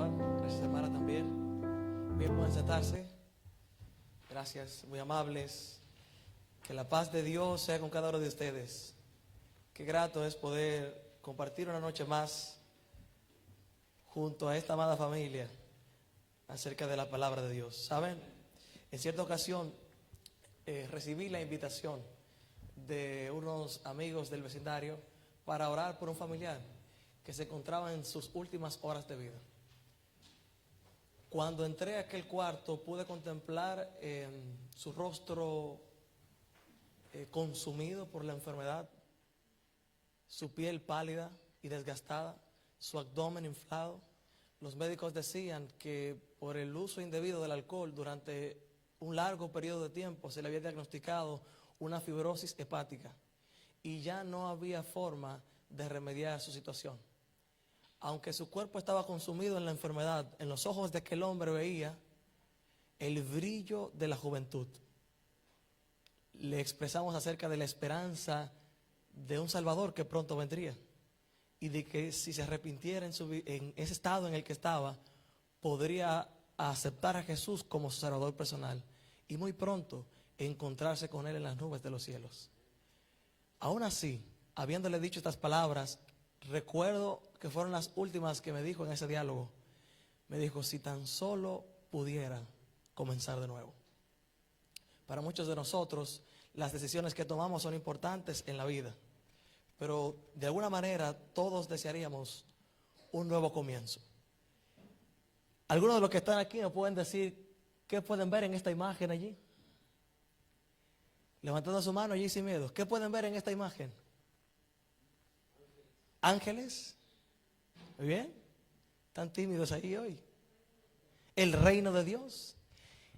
Señor. Gracias, hermana, también. Bien, pueden sentarse. Gracias, muy amables. Que la paz de Dios sea con cada uno de ustedes. Qué grato es poder compartir una noche más junto a esta amada familia acerca de la palabra de Dios. ¿Saben? En cierta ocasión recibí la invitación de unos amigos del vecindario para orar por un familiar que se encontraba en sus últimas horas de vida. Cuando entré a aquel cuarto pude contemplar su rostro consumido por la enfermedad, su piel pálida y desgastada, su abdomen inflado. Los médicos decían que por el uso indebido del alcohol durante un largo periodo de tiempo se le había diagnosticado una fibrosis hepática y ya no había forma de remediar su situación. Aunque su cuerpo estaba consumido en la enfermedad, en los ojos de aquel hombre veía el brillo de la juventud. Le expresamos acerca de la esperanza de un Salvador que pronto vendría y de que si se arrepintiera en ese estado en el que estaba, podría aceptar a Jesús como su Salvador personal y muy pronto encontrarse con Él en las nubes de los cielos. Aún así, habiéndole dicho estas palabras, recuerdo que fueron las últimas que me dijo en ese diálogo. Me dijo, si tan solo pudiera comenzar de nuevo. Para muchos de nosotros, las decisiones que tomamos son importantes en la vida, pero de alguna manera todos desearíamos un nuevo comienzo. Algunos de los que están aquí me pueden decir, ¿qué pueden ver en esta imagen allí? Levantando su mano allí sin miedo. ¿Qué pueden ver en esta imagen? Ángeles. Muy bien. Están tímidos ahí hoy. El reino de Dios.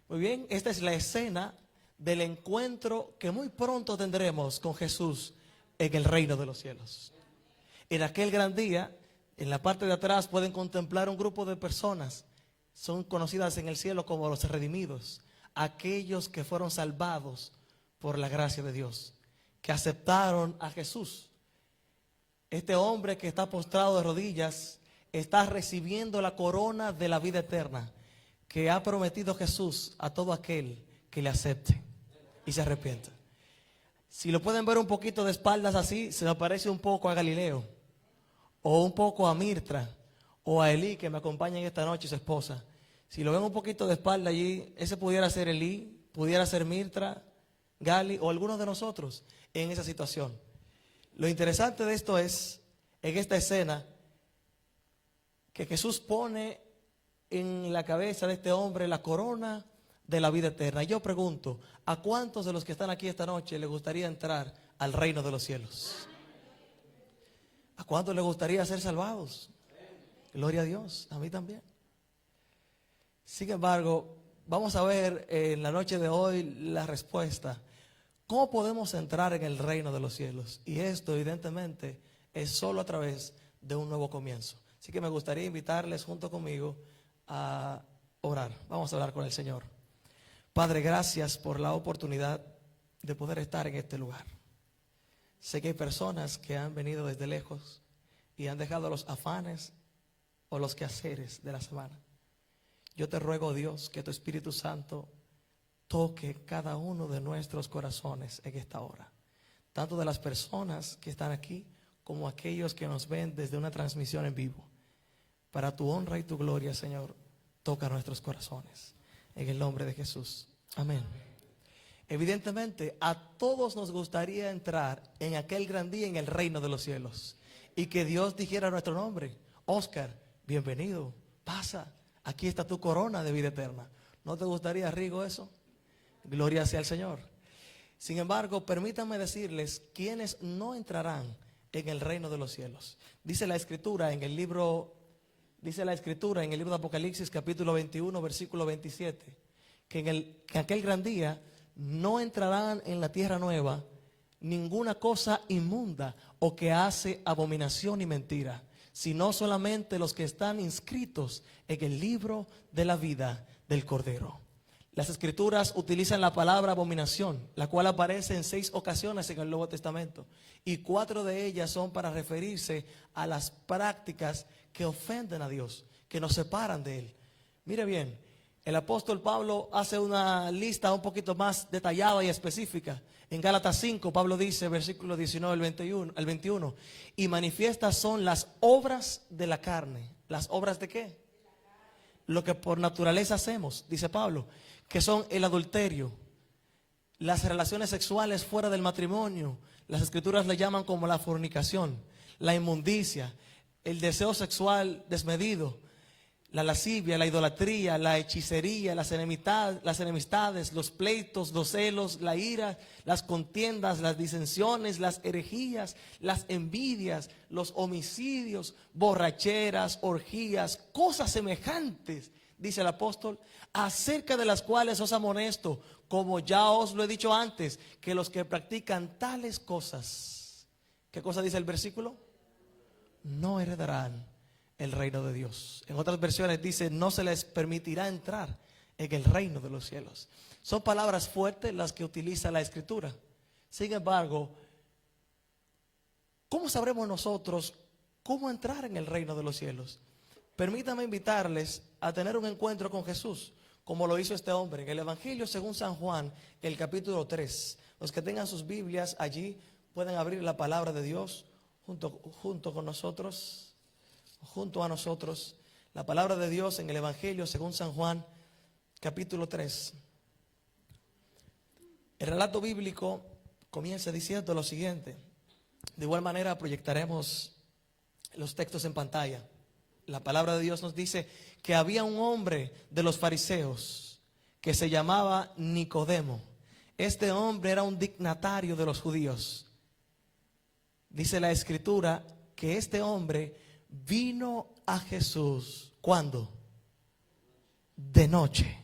Muy bien. Esta es la escena del encuentro que muy pronto tendremos con Jesús en el reino de los cielos. En aquel gran día, en la parte de atrás pueden contemplar un grupo de personas. Son conocidas en el cielo como los redimidos. Aquellos que fueron salvados por la gracia de Dios, que aceptaron a Jesús. Este hombre que está postrado de rodillas está recibiendo la corona de la vida eterna que ha prometido Jesús a todo aquel que le acepte y se arrepienta. Si lo pueden ver un poquito de espaldas así, se me parece un poco a Galileo, o un poco a Mirtra, o a Elí, que me acompaña en esta noche, su esposa. Si lo ven un poquito de espalda allí, ese pudiera ser Elí, pudiera ser Mirtra, Gali o algunos de nosotros en esa situación. Lo interesante de esto es, en esta escena, que Jesús pone en la cabeza de este hombre la corona de la vida eterna. Y yo pregunto, ¿a cuántos de los que están aquí esta noche les gustaría entrar al reino de los cielos? ¿A cuántos les gustaría ser salvados? Gloria a Dios, a mí también. Sin embargo, vamos a ver en la noche de hoy la respuesta. ¿Cómo podemos entrar en el reino de los cielos? Y esto evidentemente es solo a través de un nuevo comienzo. Así que me gustaría invitarles junto conmigo a orar. Vamos a orar con el Señor. Padre, gracias por la oportunidad de poder estar en este lugar. Sé que hay personas que han venido desde lejos y han dejado los afanes o los quehaceres de la semana. Yo te ruego, Dios, que tu Espíritu Santo toque cada uno de nuestros corazones en esta hora. Tanto de las personas que están aquí como aquellos que nos ven desde una transmisión en vivo. Para tu honra y tu gloria, Señor, toca nuestros corazones. En el nombre de Jesús. Amén. Evidentemente, a todos nos gustaría entrar en aquel gran día en el reino de los cielos. Y que Dios dijera nuestro nombre. Oscar, bienvenido, pasa. Aquí está tu corona de vida eterna. ¿No te gustaría, Rigo, eso? Gloria sea al Señor. Sin embargo, permítanme decirles quiénes no entrarán en el reino de los cielos. Dice la Escritura en el libro de Apocalipsis, capítulo 21, versículo 27, que en aquel gran día no entrarán en la tierra nueva ninguna cosa inmunda o que hace abominación y mentira, sino solamente los que están inscritos en el libro de la vida del Cordero. Las Escrituras utilizan la palabra abominación, la cual aparece en 6 ocasiones en el Nuevo Testamento, y 4 de ellas son para referirse a las prácticas que ofenden a Dios, que nos separan de Él. Mire bien, el apóstol Pablo hace una lista un poquito más detallada y específica. En Gálatas 5, Pablo dice, versículo 19 al 21, y manifiestas son las obras de la carne. ¿Las obras de qué? Lo que por naturaleza hacemos, dice Pablo, que son el adulterio, las relaciones sexuales fuera del matrimonio, las escrituras le llaman como la fornicación, la inmundicia, el deseo sexual desmedido, la lascivia, la idolatría, la hechicería, las enemistades, los pleitos, los celos, la ira, las contiendas, las disensiones, las herejías, las envidias, los homicidios, borracheras, orgías, cosas semejantes, dice el apóstol, acerca de las cuales os amonesto, como ya os lo he dicho antes, que los que practican tales cosas, ¿qué cosa dice el versículo? No heredarán el reino de Dios. En otras versiones dice, no se les permitirá entrar en el reino de los cielos. Son palabras fuertes las que utiliza la escritura. Sin embargo, ¿cómo sabremos nosotros cómo entrar en el reino de los cielos? Permítanme invitarles a tener un encuentro con Jesús, como lo hizo este hombre en el Evangelio según San Juan, el capítulo 3. Los que tengan sus Biblias allí pueden abrir la palabra de Dios junto con nosotros. Junto a nosotros, la palabra de Dios en el Evangelio según San Juan, capítulo 3. El relato bíblico comienza diciendo lo siguiente. De igual manera proyectaremos los textos en pantalla. La palabra de Dios nos dice que había un hombre de los fariseos que se llamaba Nicodemo. Este hombre era un dignatario de los judíos. Dice la escritura que este hombre vino a Jesús, ¿cuándo? De noche.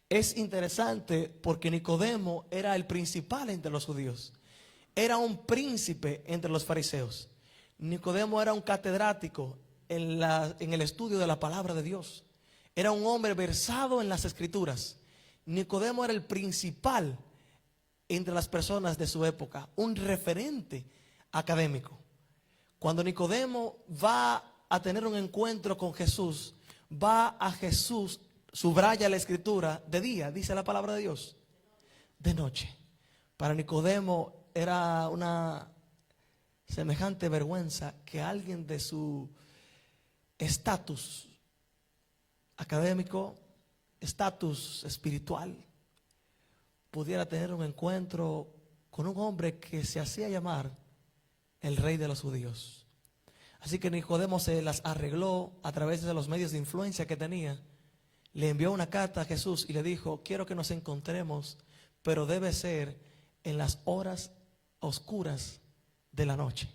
Es interesante porque Nicodemo era el principal entre los judíos. Era un príncipe entre los fariseos. Nicodemo era un catedrático en el estudio de la palabra de Dios. Era un hombre versado en las escrituras. Nicodemo era el principal entre las personas de su época, un referente académico. Cuando Nicodemo va a tener un encuentro con Jesús, va a Jesús, subraya la escritura, de día, dice la palabra de Dios, de noche. Para Nicodemo era una semejante vergüenza que alguien de su estatus académico, estatus espiritual, pudiera tener un encuentro con un hombre que se hacía llamar el rey de los judíos. Así que Nicodemo se las arregló a través de los medios de influencia que tenía. Le envió una carta a Jesús y le dijo, quiero que nos encontremos, pero debe ser en las horas oscuras de la noche.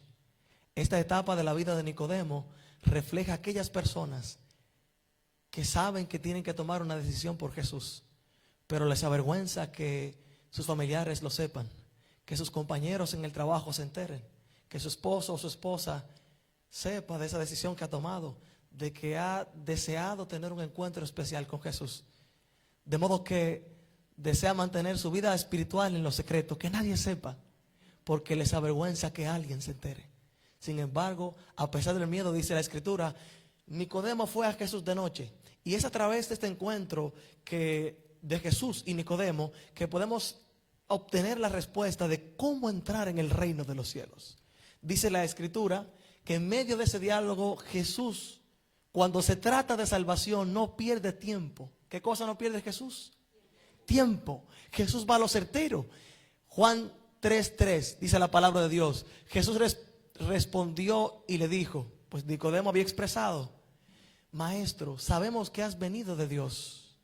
Esta etapa de la vida de Nicodemo refleja a aquellas personas que saben que tienen que tomar una decisión por Jesús, pero les avergüenza que sus familiares lo sepan, que sus compañeros en el trabajo se enteren, que su esposo o su esposa sepa de esa decisión que ha tomado, de que ha deseado tener un encuentro especial con Jesús. De modo que desea mantener su vida espiritual en lo secreto, que nadie sepa, porque les avergüenza que alguien se entere. Sin embargo, a pesar del miedo, dice la escritura, Nicodemo fue a Jesús de noche. Y es a través de este encuentro de Jesús y Nicodemo que podemos obtener la respuesta de cómo entrar en el reino de los cielos. Dice la escritura que en medio de ese diálogo Jesús, cuando se trata de salvación, no pierde tiempo. ¿Qué cosa no pierde Jesús? Tiempo. Jesús va a lo certero. Juan 3:3 dice la palabra de Dios. Jesús respondió y le dijo, pues Nicodemo había expresado, Maestro, sabemos que has venido de Dios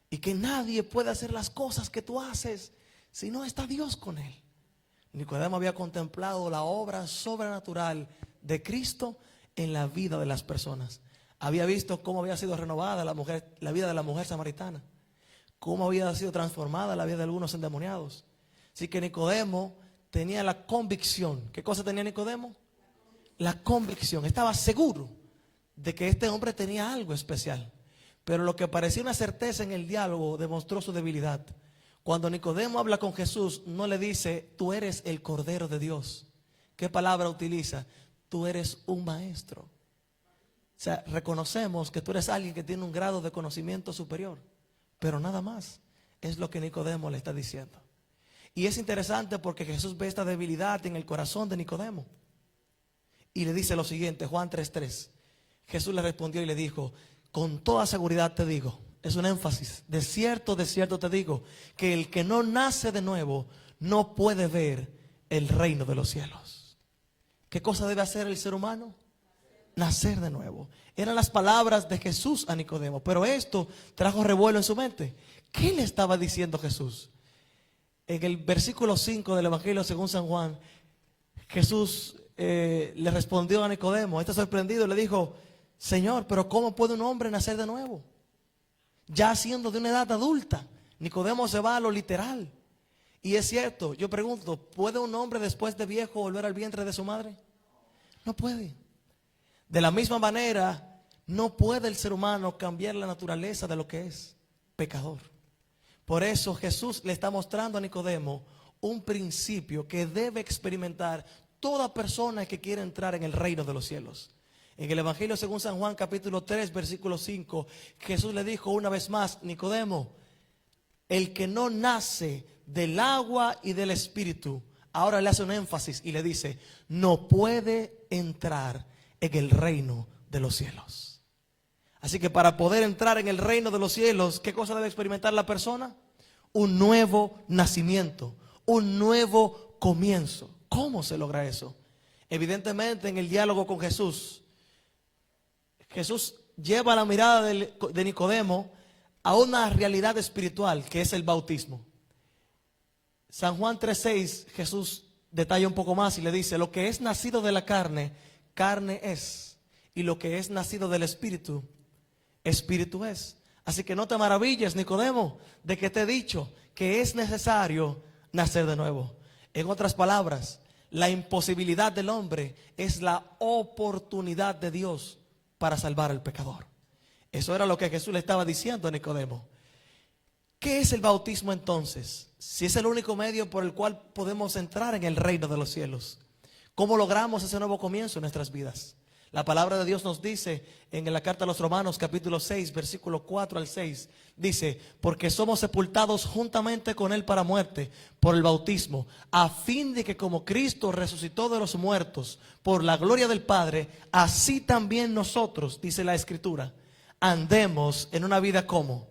y que nadie puede hacer las cosas que tú haces si no está Dios con él. Nicodemo había contemplado la obra sobrenatural de Cristo en la vida de las personas. Había visto cómo había sido renovada la vida de la mujer samaritana, cómo había sido transformada la vida de algunos endemoniados. Así que Nicodemo tenía la convicción. ¿Qué cosa tenía Nicodemo? La convicción. Estaba seguro de que este hombre tenía algo especial. Pero lo que parecía una certeza en el diálogo demostró su debilidad. Cuando Nicodemo habla con Jesús, no le dice, tú eres el Cordero de Dios. ¿Qué palabra utiliza? Tú eres un maestro. O sea, reconocemos que tú eres alguien que tiene un grado de conocimiento superior, pero nada más. Es lo que Nicodemo le está diciendo. Y es interesante porque Jesús ve esta debilidad en el corazón de Nicodemo. Y le dice lo siguiente, Juan 3:3. Jesús le respondió y le dijo, con toda seguridad te digo, es un énfasis, de cierto te digo, que el que no nace de nuevo no puede ver el reino de los cielos. ¿Qué cosa debe hacer el ser humano? Nacer de nuevo. Eran las palabras de Jesús a Nicodemo, pero esto trajo revuelo en su mente. ¿Qué le estaba diciendo Jesús? En el versículo 5 del Evangelio según San Juan, Jesús le respondió a Nicodemo, está sorprendido, le dijo, Señor, pero ¿cómo puede un hombre nacer de nuevo? Ya siendo de una edad adulta. Nicodemo se va a lo literal. Y es cierto, yo pregunto, ¿puede un hombre después de viejo volver al vientre de su madre? No puede. De la misma manera, no puede el ser humano cambiar la naturaleza de lo que es pecador. Por eso Jesús le está mostrando a Nicodemo un principio que debe experimentar toda persona que quiere entrar en el reino de los cielos. En el Evangelio según San Juan capítulo 3 versículo 5, Jesús le dijo una vez más, Nicodemo, el que no nace del agua y del espíritu, ahora le hace un énfasis y le dice, no puede entrar en el reino de los cielos. Así que para poder entrar en el reino de los cielos, ¿qué cosa debe experimentar la persona? Un nuevo nacimiento, un nuevo comienzo. ¿Cómo se logra eso? Evidentemente en el diálogo con Jesús, Jesús lleva la mirada de Nicodemo a una realidad espiritual que es el bautismo. San Juan 3:6, Jesús detalla un poco más y le dice, lo que es nacido de la carne, carne es, y lo que es nacido del espíritu, espíritu es. Así que no te maravilles, Nicodemo, de que te he dicho que es necesario nacer de nuevo. En otras palabras, la imposibilidad del hombre es la oportunidad de Dios para salvar al pecador. Eso era lo que Jesús le estaba diciendo a Nicodemo. ¿Qué es el bautismo entonces? Si es el único medio por el cual podemos entrar en el reino de los cielos. ¿Cómo logramos ese nuevo comienzo en nuestras vidas? La palabra de Dios nos dice en la carta a los Romanos capítulo 6 versículo 4 al 6. Dice, porque somos sepultados juntamente con Él para muerte por el bautismo, a fin de que como Cristo resucitó de los muertos por la gloria del Padre, así también nosotros, dice la Escritura, andemos en una vida como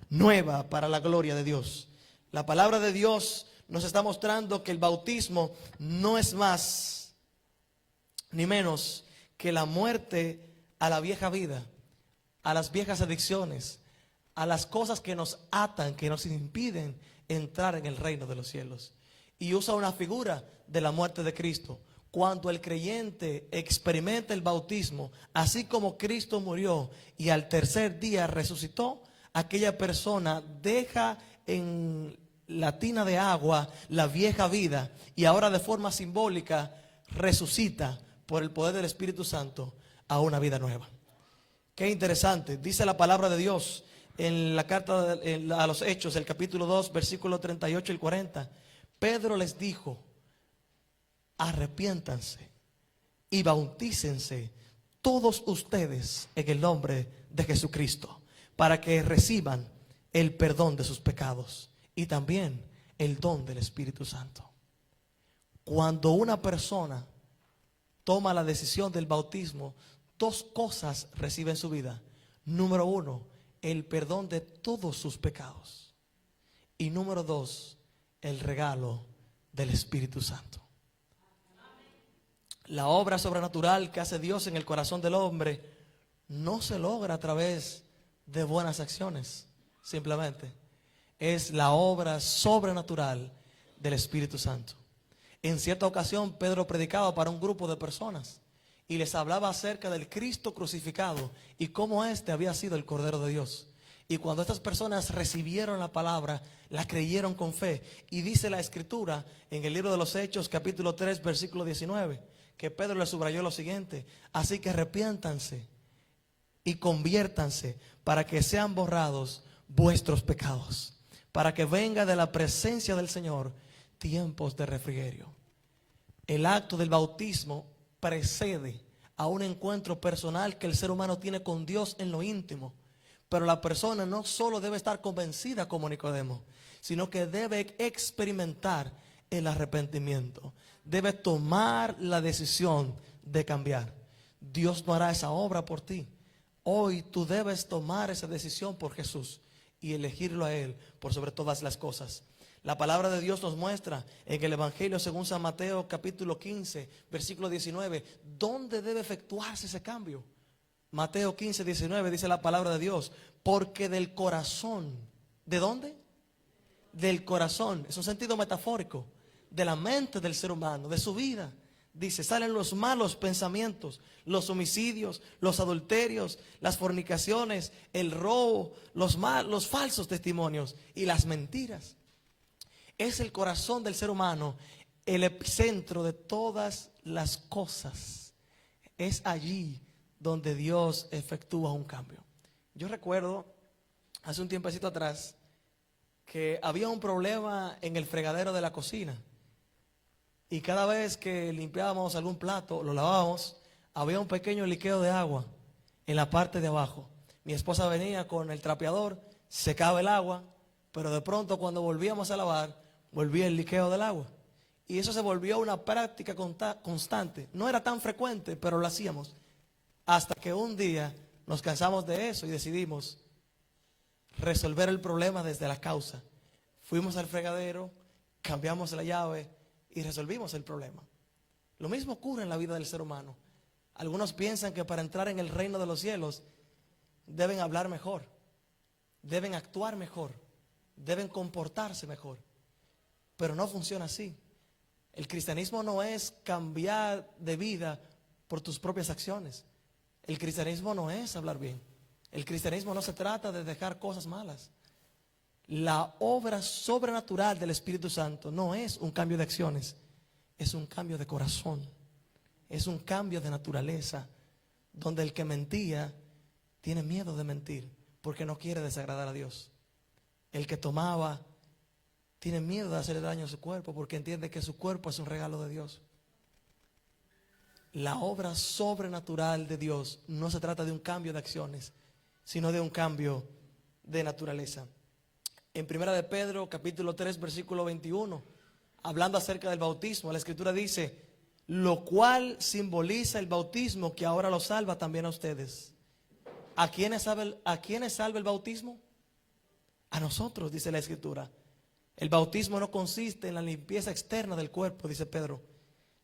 nueva para la gloria de Dios. La palabra de Dios nos está mostrando que el bautismo no es más ni menos que la muerte a la vieja vida, a las viejas adicciones, a las cosas que nos atan, que nos impiden entrar en el reino de los cielos. Y usa una figura de la muerte de Cristo. Cuando el creyente experimenta el bautismo, así como Cristo murió y al tercer día resucitó, aquella persona deja en la tina de agua la vieja vida y ahora de forma simbólica resucita por el poder del Espíritu Santo a una vida nueva. Qué interesante, dice la palabra de Dios en la carta a los Hechos, el capítulo 2, versículo 38 y 40. Pedro les dijo, arrepiéntanse y bautícense todos ustedes en el nombre de Jesucristo, para que reciban el perdón de sus pecados y también el don del Espíritu Santo. Cuando una persona toma la decisión del bautismo, dos cosas recibe en su vida. Número uno, el perdón de todos sus pecados. Y número dos, el regalo del Espíritu Santo. La obra sobrenatural que hace Dios en el corazón del hombre no se logra a través de buenas acciones, simplemente. Es la obra sobrenatural del Espíritu Santo. En cierta ocasión Pedro predicaba para un grupo de personas y les hablaba acerca del Cristo crucificado y cómo éste había sido el Cordero de Dios. Y cuando estas personas recibieron la palabra, la creyeron con fe. Y dice la Escritura en el libro de los Hechos capítulo 3 versículo 19, que Pedro le subrayó lo siguiente: así que arrepiéntanse y conviértanse para que sean borrados vuestros pecados, para que venga de la presencia del Señor tiempos de refrigerio. El acto del bautismo precede a un encuentro personal que el ser humano tiene con Dios en lo íntimo. Pero la persona no solo debe estar convencida como Nicodemo, sino que debe experimentar el arrepentimiento. Debe tomar la decisión de cambiar. Dios no hará esa obra por ti. Hoy tú debes tomar esa decisión por Jesús y elegirlo a Él por sobre todas las cosas. La palabra de Dios nos muestra en el Evangelio según San Mateo capítulo 15, versículo 19, ¿dónde debe efectuarse ese cambio? Mateo 15, 19 dice la palabra de Dios, porque del corazón, ¿de dónde? Del corazón, es un sentido metafórico, de la mente del ser humano, de su vida. Dice, salen los malos pensamientos, los homicidios, los adulterios, las fornicaciones, el robo, los falsos testimonios y las mentiras. Es el corazón del ser humano el epicentro de todas las cosas. Es allí donde Dios efectúa un cambio. Yo recuerdo hace un tiempecito atrás que había un problema en el fregadero de la cocina. Y cada vez que limpiábamos algún plato, lo lavábamos, había un pequeño liqueo de agua en la parte de abajo. Mi esposa venía con el trapeador, secaba el agua, pero de pronto cuando volvíamos a lavar, volvía el liqueo del agua. Y eso se volvió una práctica constante. No era tan frecuente, pero lo hacíamos. Hasta que un día nos cansamos de eso y decidimos resolver el problema desde la causa. Fuimos al fregadero, cambiamos la llave y resolvimos el problema. Lo mismo ocurre en la vida del ser humano. Algunos piensan que para entrar en el reino de los cielos deben hablar mejor, deben actuar mejor, deben comportarse mejor. Pero no funciona así. El cristianismo no es cambiar de vida por tus propias acciones. El cristianismo no es hablar bien. El cristianismo no se trata de dejar cosas malas. La obra sobrenatural del Espíritu Santo no es un cambio de acciones, es un cambio de corazón, es un cambio de naturaleza, donde el que mentía tiene miedo de mentir porque no quiere desagradar a Dios. El que tomaba tiene miedo de hacer daño a su cuerpo porque entiende que su cuerpo es un regalo de Dios. La obra sobrenatural de Dios no se trata de un cambio de acciones, sino de un cambio de naturaleza. En 1 de Pedro, capítulo 3, versículo 21, hablando acerca del bautismo, la Escritura dice, lo cual simboliza el bautismo que ahora lo salva también a ustedes. ¿A quiénes salva el bautismo? A nosotros, dice la Escritura. El bautismo no consiste en la limpieza externa del cuerpo, dice Pedro,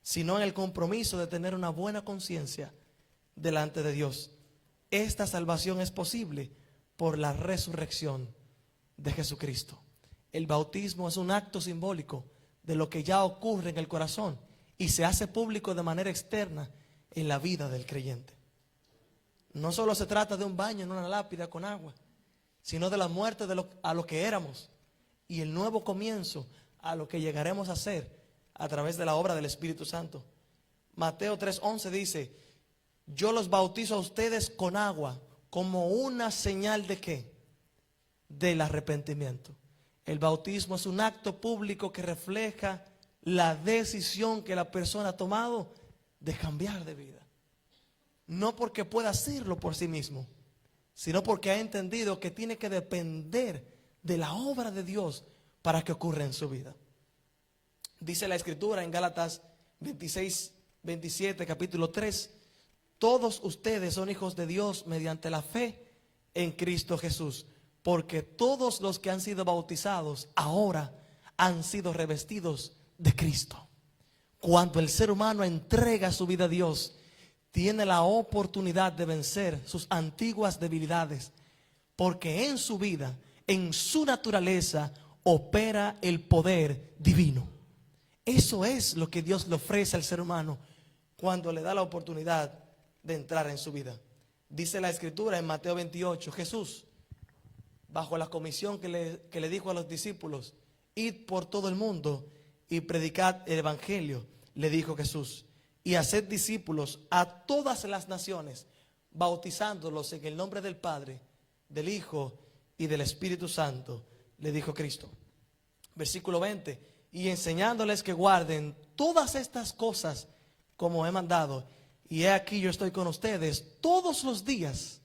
sino en el compromiso de tener una buena conciencia delante de Dios. Esta salvación es posible por la resurrección de Jesucristo. El bautismo es un acto simbólico de lo que ya ocurre en el corazón y se hace público de manera externa en la vida del creyente. No solo se trata de un baño en una lápida con agua, sino de la muerte a lo que éramos y el nuevo comienzo a lo que llegaremos a ser a través de la obra del Espíritu Santo. Mateo 3:11 dice, yo los bautizo a ustedes con agua como una señal de ¿qué? Del arrepentimiento. El bautismo es un acto público que refleja la decisión que la persona ha tomado de cambiar de vida. No porque pueda hacerlo por sí mismo, sino porque ha entendido que tiene que depender de la obra de Dios para que ocurra en su vida. Dice la Escritura en Gálatas 26, 27, capítulo 3, todos ustedes son hijos de Dios mediante la fe en Cristo Jesús, porque todos los que han sido bautizados ahora han sido revestidos de Cristo. Cuando el ser humano entrega su vida a Dios, tiene la oportunidad de vencer sus antiguas debilidades, porque en su vida, en su naturaleza, opera el poder divino. Eso es lo que Dios le ofrece al ser humano cuando le da la oportunidad de entrar en su vida. Dice la Escritura en Mateo 28, Jesús, bajo la comisión que le dijo a los discípulos, id por todo el mundo y predicad el Evangelio, le dijo Jesús, y haced discípulos a todas las naciones, bautizándolos en el nombre del Padre, del Hijo y del Espíritu Santo, le dijo Cristo. Versículo 20, y enseñándoles que guarden todas estas cosas como he mandado, y he aquí yo estoy con ustedes todos los días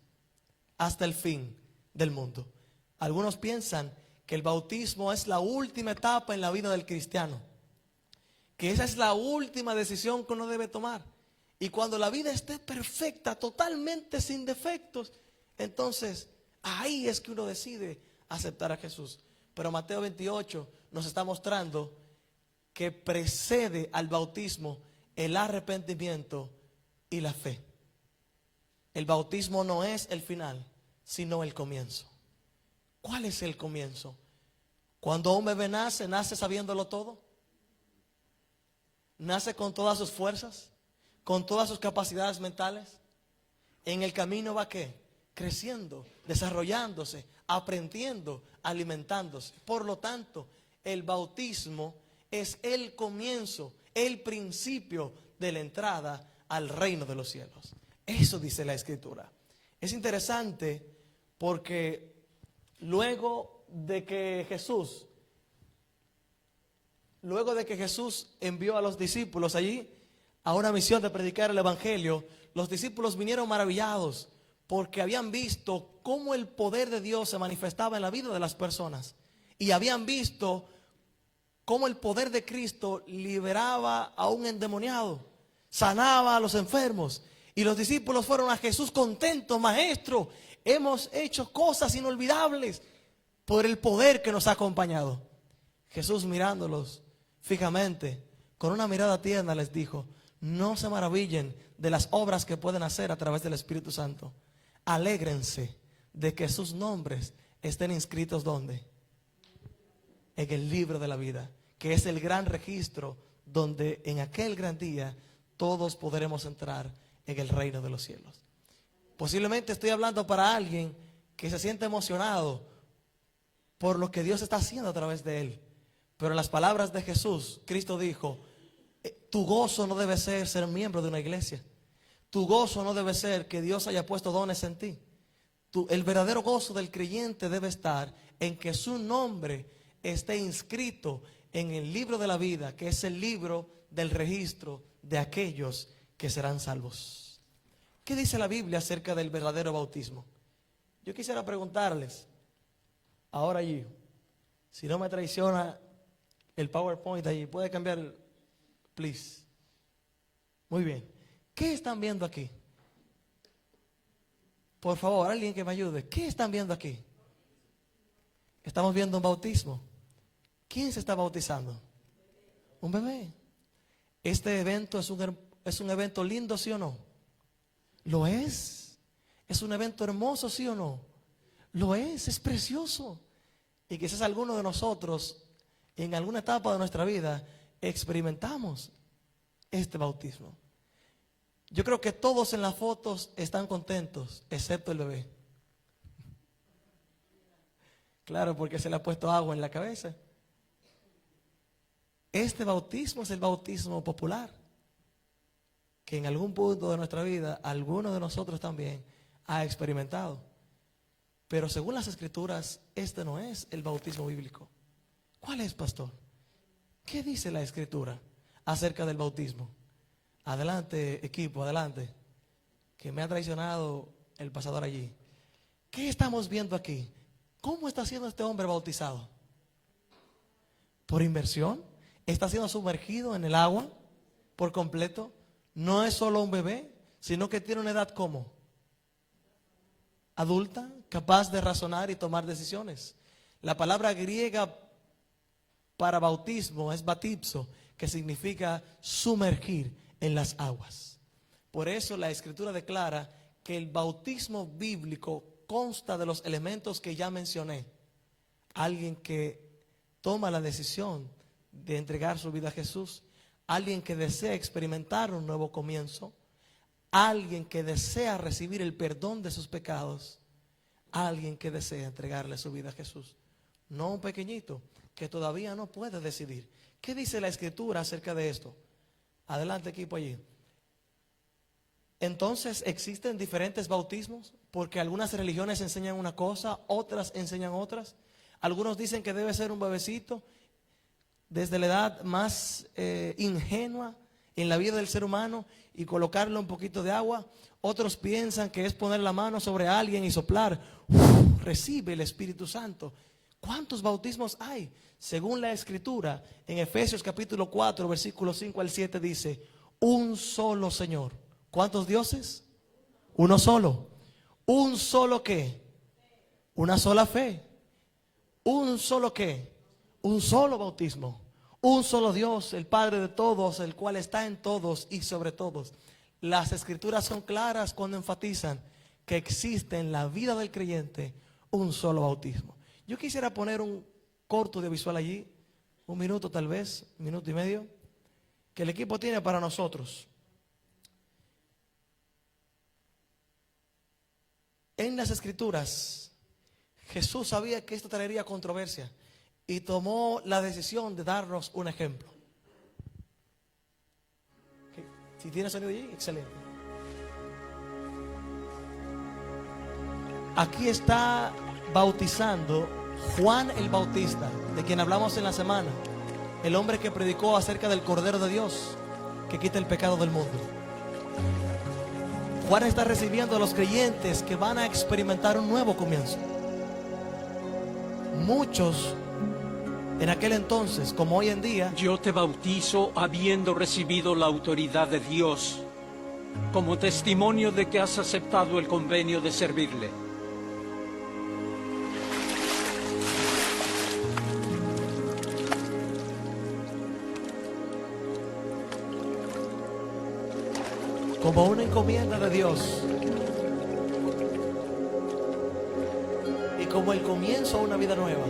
hasta el fin del mundo. Algunos piensan que el bautismo es la última etapa en la vida del cristiano, que esa es la última decisión que uno debe tomar. Y cuando la vida esté perfecta, totalmente sin defectos, entonces ahí es que uno decide aceptar a Jesús. Pero Mateo 28 nos está mostrando que precede al bautismo el arrepentimiento y la fe. El bautismo no es el final, sino el comienzo. ¿Cuál es el comienzo? Cuando un bebé nace, nace sabiéndolo todo. Nace con todas sus fuerzas, con todas sus capacidades mentales. En el camino va ¿qué? Creciendo, desarrollándose, aprendiendo, alimentándose. Por lo tanto, el bautismo es el comienzo, el principio de la entrada al reino de los cielos. Eso dice la Escritura. Es interesante porque luego de que Jesús envió a los discípulos allí a una misión de predicar el evangelio, los discípulos vinieron maravillados porque habían visto cómo el poder de Dios se manifestaba en la vida de las personas y habían visto cómo el poder de Cristo liberaba a un endemoniado, sanaba a los enfermos. Y los discípulos fueron a Jesús contentos: maestro, hemos hecho cosas inolvidables por el poder que nos ha acompañado. Jesús, mirándolos fijamente, con una mirada tierna, les dijo: no se maravillen de las obras que pueden hacer a través del Espíritu Santo. Alégrense de que sus nombres estén inscritos ¿dónde? En el libro de la vida, que es el gran registro donde en aquel gran día todos podremos entrar en el reino de los cielos. Posiblemente estoy hablando para alguien que se siente emocionado por lo que Dios está haciendo a través de él. Pero en las palabras de Jesús, Cristo dijo: tu gozo no debe ser miembro de una iglesia. Tu gozo no debe ser que Dios haya puesto dones en ti. El verdadero gozo del creyente debe estar en que su nombre esté inscrito en el libro de la vida, que es el libro del registro de aquellos que serán salvos. ¿Qué dice la Biblia acerca del verdadero bautismo? Yo quisiera preguntarles, ahora allí, si no me traiciona el PowerPoint allí, puede cambiar, please. Muy bien. ¿Qué están viendo aquí? Por favor, alguien que me ayude. ¿Qué están viendo aquí? Estamos viendo un bautismo. ¿Quién se está bautizando? Un bebé. Este evento es un evento lindo, ¿sí o no? ¿Lo es? ¿Es un evento hermoso, sí o no? Lo es precioso. Y quizás algunos de nosotros, en alguna etapa de nuestra vida, experimentamos este bautismo. Yo creo que todos en las fotos están contentos, excepto el bebé. Claro, porque se le ha puesto agua en la cabeza. Este bautismo es el bautismo popular, que en algún punto de nuestra vida, alguno de nosotros también ha experimentado. Pero según las Escrituras, este no es el bautismo bíblico. ¿Cuál es, pastor? ¿Qué dice la Escritura acerca del bautismo? Adelante, equipo, adelante. Que me ha traicionado el pasador allí. ¿Qué estamos viendo aquí? ¿Cómo está siendo este hombre bautizado? ¿Por inmersión? ¿Está siendo sumergido en el agua por completo? No es solo un bebé, sino que tiene una edad como adulta, capaz de razonar y tomar decisiones. La palabra griega para bautismo es batipso, que significa sumergir en las aguas. Por eso la Escritura declara que el bautismo bíblico consta de los elementos que ya mencioné. Alguien que toma la decisión de entregar su vida a Jesús, alguien que desea experimentar un nuevo comienzo, alguien que desea recibir el perdón de sus pecados, alguien que desea entregarle su vida a Jesús. No un pequeñito que todavía no puede decidir. ¿Qué dice la Escritura acerca de esto? Adelante, equipo, allí. Entonces, ¿existen diferentes bautismos? Porque algunas religiones enseñan una cosa, otras enseñan otras. Algunos dicen que debe ser un bebecito desde la edad más ingenua en la vida del ser humano y colocarle un poquito de agua. Otros piensan que es poner la mano sobre alguien y soplar. Recibe el Espíritu Santo. ¿Cuántos bautismos hay? Según la Escritura, en Efesios capítulo 4, versículos 5 al 7 dice, un solo Señor. ¿Cuántos dioses? Uno solo. Un solo ¿qué? Una sola fe. Un solo ¿qué? Un solo bautismo. Un solo Dios, el Padre de todos, el cual está en todos y sobre todos. Las Escrituras son claras cuando enfatizan que existe en la vida del creyente un solo bautismo. Yo quisiera poner un corto de visual allí, un minuto tal vez, un minuto y medio, que el equipo tiene para nosotros. En las Escrituras, Jesús sabía que esto traería controversia y tomó la decisión de darnos un ejemplo. Okay. Si tiene sonido allí, excelente. Aquí está bautizando Juan el Bautista, de quien hablamos en la semana, el hombre que predicó acerca del Cordero de Dios que quita el pecado del mundo. Juan está recibiendo a los creyentes que van a experimentar un nuevo comienzo. Muchos en aquel entonces, como hoy en día, yo te bautizo habiendo recibido la autoridad de Dios, como testimonio de que has aceptado el convenio de servirle. como una encomienda de Dios y como el comienzo a una vida nueva.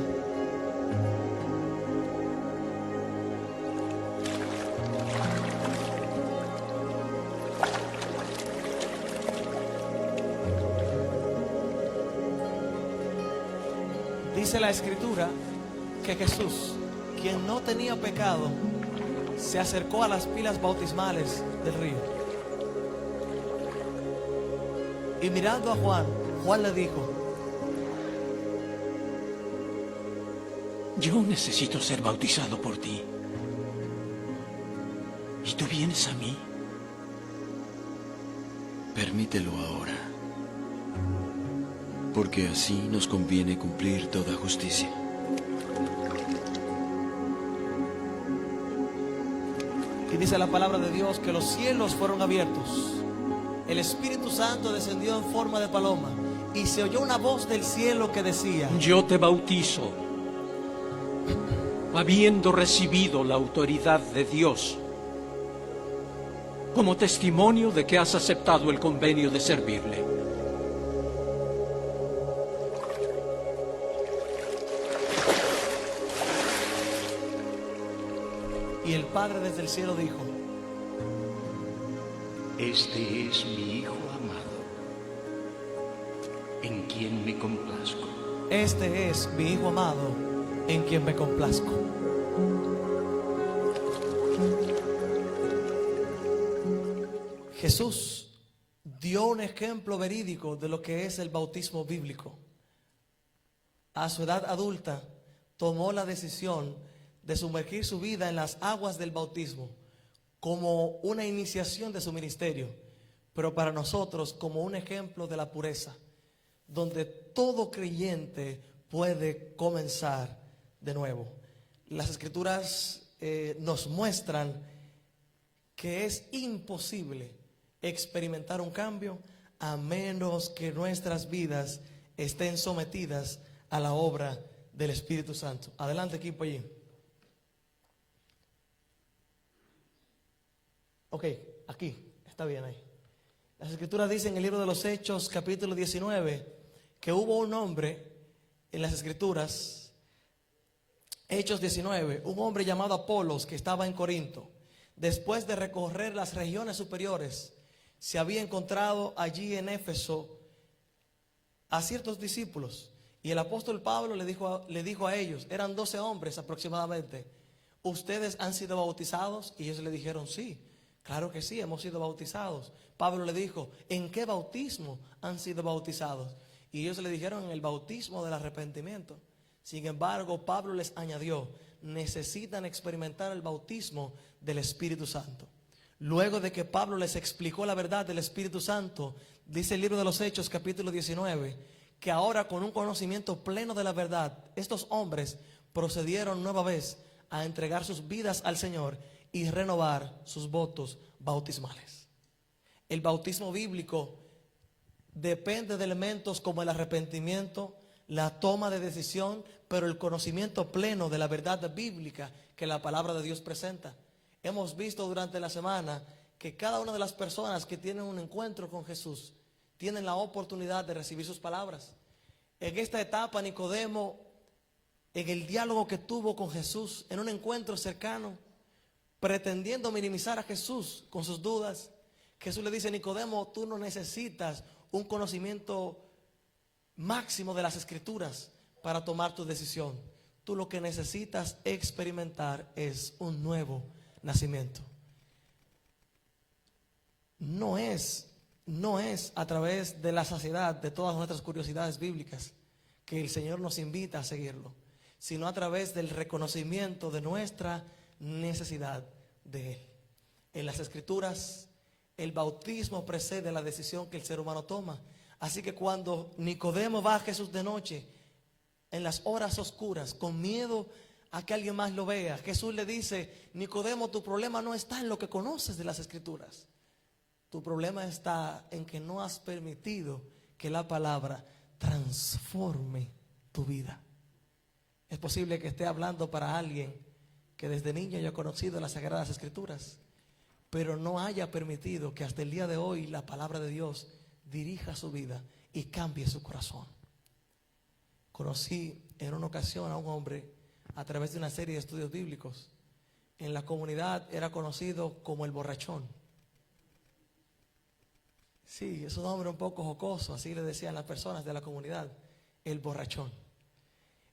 Dice la Escritura que Jesús, quien no tenía pecado, se acercó a las pilas bautismales del río. Y mirando a Juan, Juan le dijo: yo necesito ser bautizado por ti. ¿Y tú vienes a mí? Permítelo ahora, porque así nos conviene cumplir toda justicia. Y dice la palabra de Dios que los cielos fueron abiertos. El Espíritu Santo descendió en forma de paloma y se oyó una voz del cielo que decía: yo te bautizo, habiendo recibido la autoridad de Dios, como testimonio de que has aceptado el convenio de servirle. Y el Padre desde el cielo dijo: este es mi Hijo amado, en quien me complazco. Este es mi Hijo amado, en quien me complazco. Jesús dio un ejemplo verídico de lo que es el bautismo bíblico. A su edad adulta, tomó la decisión de sumergir su vida en las aguas del bautismo como una iniciación de su ministerio, pero para nosotros como un ejemplo de la pureza, donde todo creyente puede comenzar de nuevo. Las Escrituras nos muestran que es imposible experimentar un cambio a menos que nuestras vidas estén sometidas a la obra del Espíritu Santo. Adelante, equipo, allí. Ok, aquí, está bien ahí. Las Escrituras dicen en el libro de los Hechos, capítulo 19, que hubo un hombre en las Escrituras, Hechos 19, un hombre llamado Apolos que estaba en Corinto. Después de recorrer las regiones superiores, se había encontrado allí en Éfeso a ciertos discípulos. Y el apóstol Pablo le dijo a ellos, eran 12 hombres aproximadamente: ¿ustedes han sido bautizados? Y ellos le dijeron: sí. Claro que sí, hemos sido bautizados. Pablo le dijo: ¿en qué bautismo han sido bautizados? Y ellos le dijeron: en el bautismo del arrepentimiento. Sin embargo, Pablo les añadió: necesitan experimentar el bautismo del Espíritu Santo. Luego de que Pablo les explicó la verdad del Espíritu Santo, dice el libro de los Hechos, capítulo 19, que ahora con un conocimiento pleno de la verdad, estos hombres procedieron nueva vez a entregar sus vidas al Señor y renovar sus votos bautismales. El bautismo bíblico depende de elementos como el arrepentimiento, la toma de decisión, pero el conocimiento pleno de la verdad bíblica que la palabra de Dios presenta. Hemos visto durante la semana que cada una de las personas que tienen un encuentro con Jesús tienen la oportunidad de recibir sus palabras. En esta etapa, Nicodemo, en el diálogo que tuvo con Jesús, en un encuentro cercano, pretendiendo minimizar a Jesús con sus dudas, Jesús le dice: Nicodemo, tú no necesitas un conocimiento máximo de las Escrituras para tomar tu decisión. Tú lo que necesitas experimentar es un nuevo nacimiento. No es a través de la saciedad de todas nuestras curiosidades bíblicas que el Señor nos invita a seguirlo, sino a través del reconocimiento de nuestra necesidad de Él. En las Escrituras, el bautismo precede la decisión que el ser humano toma. Así que cuando Nicodemo va a Jesús de noche, en las horas oscuras, con miedo a que alguien más lo vea, Jesús le dice: Nicodemo, tu problema no está en lo que conoces de las Escrituras. Tu problema está en que no has permitido que la palabra transforme tu vida. Es posible que esté hablando para alguien que desde niño haya conocido las Sagradas Escrituras, pero no haya permitido que hasta el día de hoy la palabra de Dios dirija su vida y cambie su corazón. Conocí en una ocasión a un hombre a través de una serie de estudios bíblicos. En la comunidad era conocido como el borrachón. Sí, es un hombre un poco jocoso, así le decían las personas de la comunidad, el borrachón.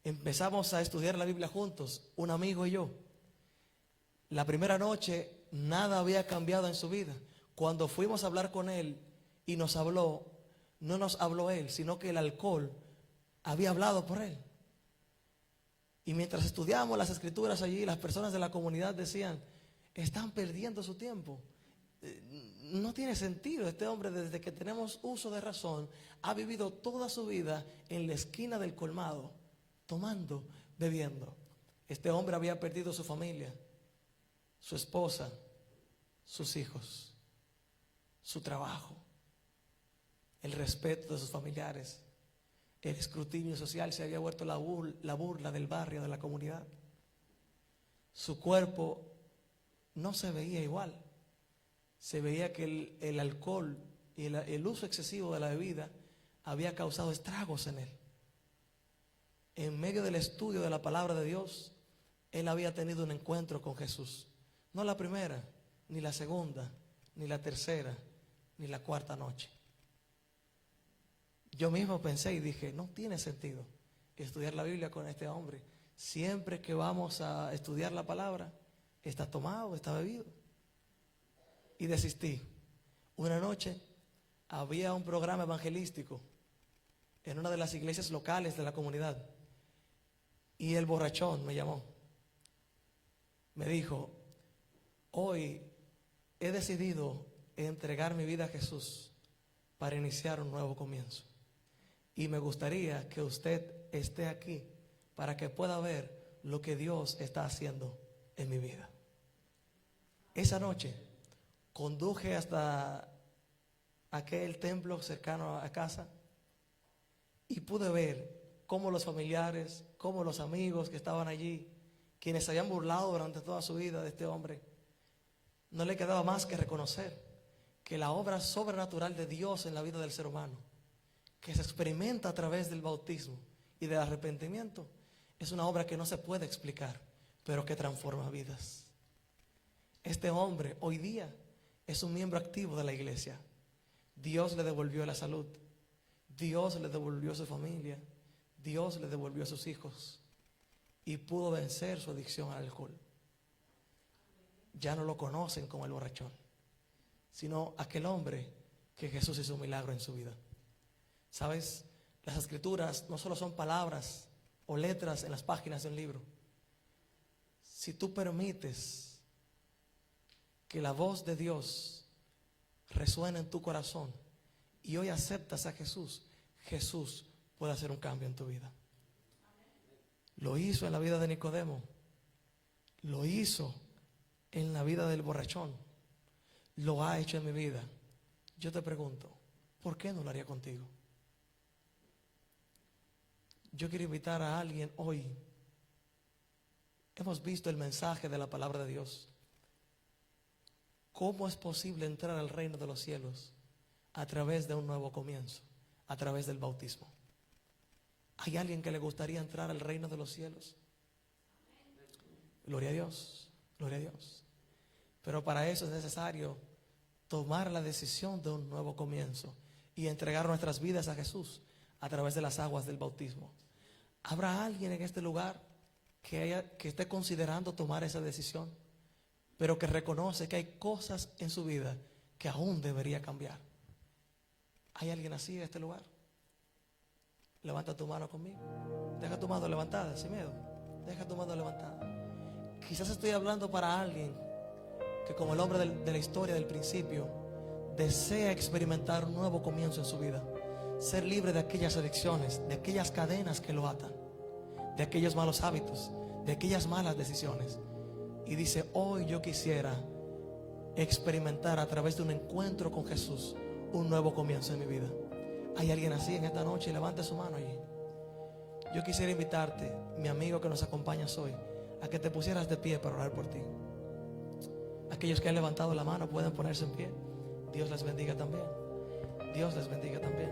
Empezamos a estudiar la Biblia juntos, un amigo y yo. La primera noche nada había cambiado en su vida. Cuando fuimos a hablar con él y nos habló, no nos habló él, sino que el alcohol había hablado por él. Y mientras estudiamos las Escrituras allí, las personas de la comunidad decían: están perdiendo su tiempo. No tiene sentido. Este hombre, desde que tenemos uso de razón, ha vivido toda su vida en la esquina del colmado, tomando, bebiendo. Este hombre había perdido su familia, su esposa, sus hijos, su trabajo, el respeto de sus familiares. El escrutinio social se había vuelto la burla del barrio, de la comunidad. Su cuerpo no se veía igual. Se veía que el alcohol y el uso excesivo de la bebida había causado estragos en él. En medio del estudio de la palabra de Dios, él había tenido un encuentro con Jesús. No la primera, ni la segunda, ni la tercera, ni la cuarta noche. Yo mismo pensé y dije: no tiene sentido estudiar la Biblia con este hombre. Siempre que vamos a estudiar la palabra, está tomado, está bebido. Y desistí. Una noche había un programa evangelístico en una de las iglesias locales de la comunidad. Y el borrachón me llamó. Me dijo: hoy he decidido entregar mi vida a Jesús para iniciar un nuevo comienzo. Y me gustaría que usted esté aquí para que pueda ver lo que Dios está haciendo en mi vida. Esa noche conduje hasta aquel templo cercano a casa y pude ver cómo los familiares, cómo los amigos que estaban allí, quienes se habían burlado durante toda su vida de este hombre, no le quedaba más que reconocer que la obra sobrenatural de Dios en la vida del ser humano, que se experimenta a través del bautismo y del arrepentimiento, es una obra que no se puede explicar, pero que transforma vidas. Este hombre hoy día es un miembro activo de la iglesia. Dios le devolvió la salud, Dios le devolvió su familia, Dios le devolvió a sus hijos y pudo vencer su adicción al alcohol. Ya no lo conocen como el borrachón, sino aquel hombre que Jesús hizo un milagro en su vida. ¿Sabes? Las Escrituras no solo son palabras o letras en las páginas de un libro. Si tú permites que la voz de Dios resuena en tu corazón y hoy aceptas a Jesús, Jesús puede hacer un cambio en tu vida. Lo hizo en la vida de Nicodemo, lo hizo en la vida del borrachón, lo ha hecho en mi vida. Yo te pregunto, ¿por qué no lo haría contigo? Yo quiero invitar a alguien hoy. Hemos visto el mensaje de la palabra de Dios. ¿Cómo es posible entrar al reino de los cielos? A través de un nuevo comienzo, a través del bautismo. ¿Hay alguien que le gustaría entrar al reino de los cielos? Gloria a Dios, gloria a Dios. Pero para eso es necesario tomar la decisión de un nuevo comienzo y entregar nuestras vidas a Jesús a través de las aguas del bautismo. ¿Habrá alguien en este lugar que esté considerando tomar esa decisión, pero que reconoce que hay cosas en su vida que aún debería cambiar? ¿Hay alguien así en este lugar? Levanta tu mano conmigo. Deja tu mano levantada, sin miedo. Deja tu mano levantada. Quizás estoy hablando para alguien que, como el hombre de la historia del principio, desea experimentar un nuevo comienzo en su vida. Ser libre de aquellas adicciones, de aquellas cadenas que lo atan, de aquellos malos hábitos, de aquellas malas decisiones. Y dice, hoy yo quisiera experimentar a través de un encuentro con Jesús un nuevo comienzo en mi vida. ¿Hay alguien así en esta noche? Levante su mano allí. Yo quisiera invitarte, mi amigo que nos acompañas hoy, a que te pusieras de pie para orar por ti. Aquellos que han levantado la mano pueden ponerse en pie. Dios les bendiga también. Dios les bendiga también.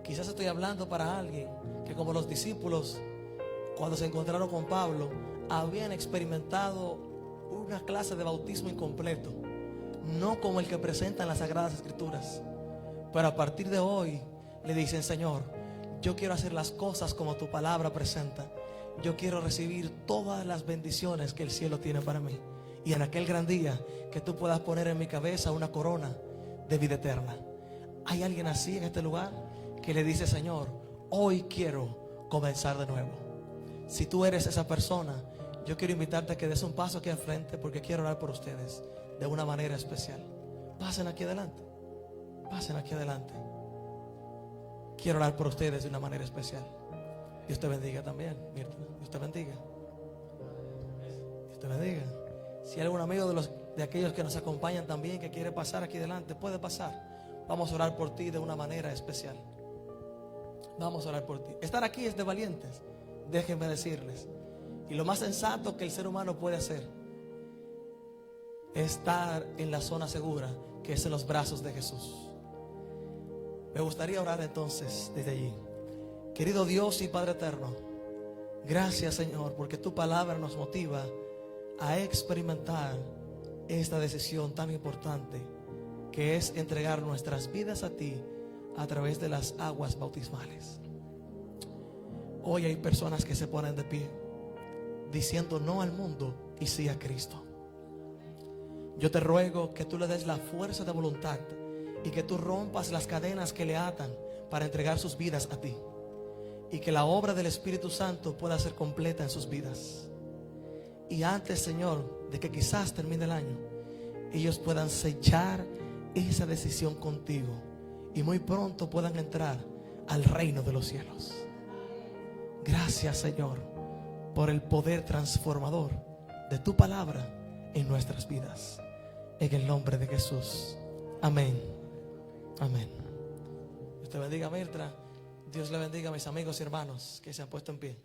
Quizás estoy hablando para alguien que, como los discípulos, cuando se encontraron con Pablo, habían experimentado una clase de bautismo incompleto, no como el que presentan las Sagradas Escrituras. Pero a partir de hoy le dicen, Señor, yo quiero hacer las cosas como tu palabra presenta. Yo quiero recibir todas las bendiciones que el cielo tiene para mí. Y en aquel gran día que tú puedas poner en mi cabeza una corona de vida eterna. ¿Hay alguien así en este lugar que le dice, Señor, hoy quiero comenzar de nuevo? Si tú eres esa persona, yo quiero invitarte a que des un paso aquí al frente, porque quiero orar por ustedes de una manera especial. Pasen aquí adelante. Pasen aquí adelante. Quiero orar por ustedes de una manera especial. Dios te bendiga también, Mirta. Dios te bendiga. Dios te bendiga. Si hay algún amigo de aquellos que nos acompañan también que quiere pasar aquí adelante, puede pasar. Vamos a orar por ti de una manera especial. Vamos a orar por ti. Estar aquí es de valientes, déjenme decirles. Y lo más sensato que el ser humano puede hacer es estar en la zona segura, que es en los brazos de Jesús. Me gustaría orar entonces desde allí. Querido Dios y Padre eterno, gracias, Señor, porque tu palabra nos motiva a experimentar esta decisión tan importante, que es entregar nuestras vidas a ti a través de las aguas bautismales. Hoy hay personas que se ponen de pie diciendo no al mundo y sí a Cristo. Yo te ruego que tú le des la fuerza de voluntad y que tú rompas las cadenas que le atan para entregar sus vidas a ti, y que la obra del Espíritu Santo pueda ser completa en sus vidas. Y antes, Señor, de que quizás termine el año, ellos puedan sellar esa decisión contigo y muy pronto puedan entrar al reino de los cielos. Gracias, Señor, por el poder transformador de tu palabra en nuestras vidas. En el nombre de Jesús. Amén. Amén. Dios te bendiga, Mirtra. Dios le bendiga a mis amigos y hermanos que se han puesto en pie.